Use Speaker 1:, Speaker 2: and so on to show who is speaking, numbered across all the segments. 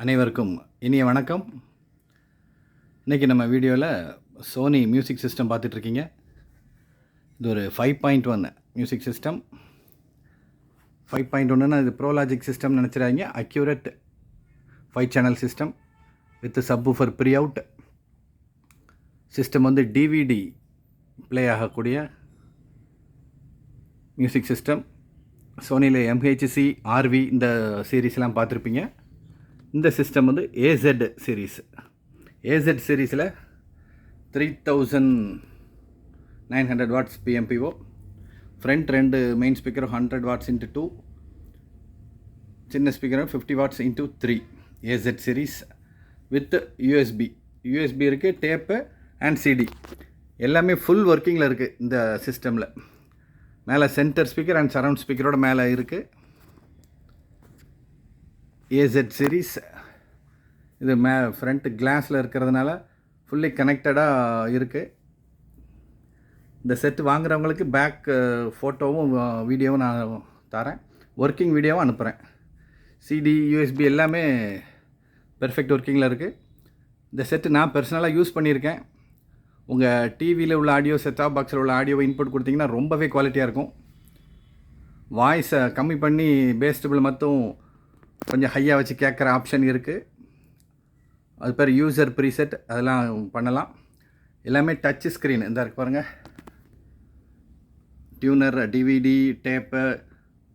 Speaker 1: அனைவருக்கும் இனிய வணக்கம். இன்றைக்கி நம்ம வீடியோவில் சோனி மியூசிக் சிஸ்டம் பார்த்துட்ருக்கீங்க. இது ஒரு 5.1 மியூசிக் சிஸ்டம். 5.1ன்னா இது ப்ரோலாஜிக் சிஸ்டம் நினச்சிடாங்க. Accurate 5 channel system with subwoofer pre out system. வந்து டிவிடி ப்ளே ஆகக்கூடிய மியூசிக் சிஸ்டம். சோனியில் MHC RV இந்த சீரீஸ்லாம் பார்த்துருப்பீங்க. இந்த சிஸ்டம் வந்து AZ சீரீஸ். AZ சீரீஸில் 3900 வாட்ஸ் PMPO, ஃப்ரண்ட் 2 மெயின் ஸ்பீக்கரும் 100 வாட்ஸ் × 2, சின்ன ஸ்பீக்கரும் 50 watts × 3. AZ series with USB இருக்குது, டேப்பு அண்ட் CD எல்லாமே ஃபுல் ஒர்க்கிங்கில் இருக்குது இந்த சிஸ்டமில். மேலே சென்டர் ஸ்பீக்கர் அண்ட் சரவுண்ட் ஸ்பீக்கரோட மேலே இருக்குது. AZ சீரீஸ் இது ஃப்ரண்ட் கிளாஸில் இருக்கிறதுனால ஃபுல்லி கனெக்டடாக இருக்குது. இந்த செட்டு வாங்குகிறவங்களுக்கு பேக் ஃபோட்டோவும் வீடியோவும் நான் தரேன், ஒர்க்கிங் வீடியோவும் அனுப்புகிறேன். CD USB எல்லாமே பெர்ஃபெக்ட் ஒர்க்கிங்கில் இருக்குது. இந்த செட்டு நான் பர்சனலாக யூஸ் பண்ணியிருக்கேன். உங்கள் டிவியில் உள்ள ஆடியோ, செட்டாப் பாக்ஸில் உள்ள ஆடியோவை இன்புட் கொடுத்தீங்கன்னா ரொம்பவே குவாலிட்டியாக இருக்கும். வாய்ஸை கம்மி பண்ணி பேஸ்டபிள் மட்டும் கொஞ்சம் ஹையாக வச்சு கேட்குற ஆப்ஷன் இருக்குது. அது பேர் யூசர் ப்ரீசெட், அதெல்லாம் பண்ணலாம். எல்லாமே டச் ஸ்க்ரீன் இந்த இருக்கு பாருங்கள். டியூனர், DVD, டேப்பு,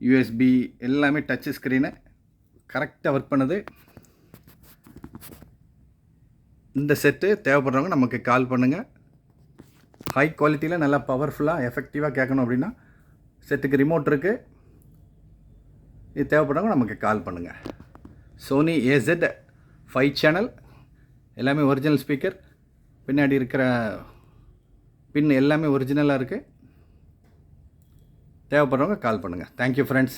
Speaker 1: USB எல்லாமே டச் ஸ்க்ரீனு கரெக்டாக ஒர்க் பண்ணுது. இந்த செட்டு தேவைப்படுறவங்க நமக்கு கால் பண்ணுங்கள். ஹை குவாலிட்டியில் நல்லா பவர்ஃபுல்லாக எஃபெக்டிவாக கேட்கணும் அப்படின்னா செட்டுக்கு ரிமோட் இருக்குது. இது தேவைப்படுறவங்க நமக்கு கால் பண்ணுங்கள். சோனி AZ 5 சேனல், எல்லாமே ஒரிஜினல் ஸ்பீக்கர், பின்னாடி இருக்கிற பின் எல்லாமே ஒரிஜினலாக இருக்குது. தேவைப்படுறவங்க கால் பண்ணுங்கள். Thank you friends.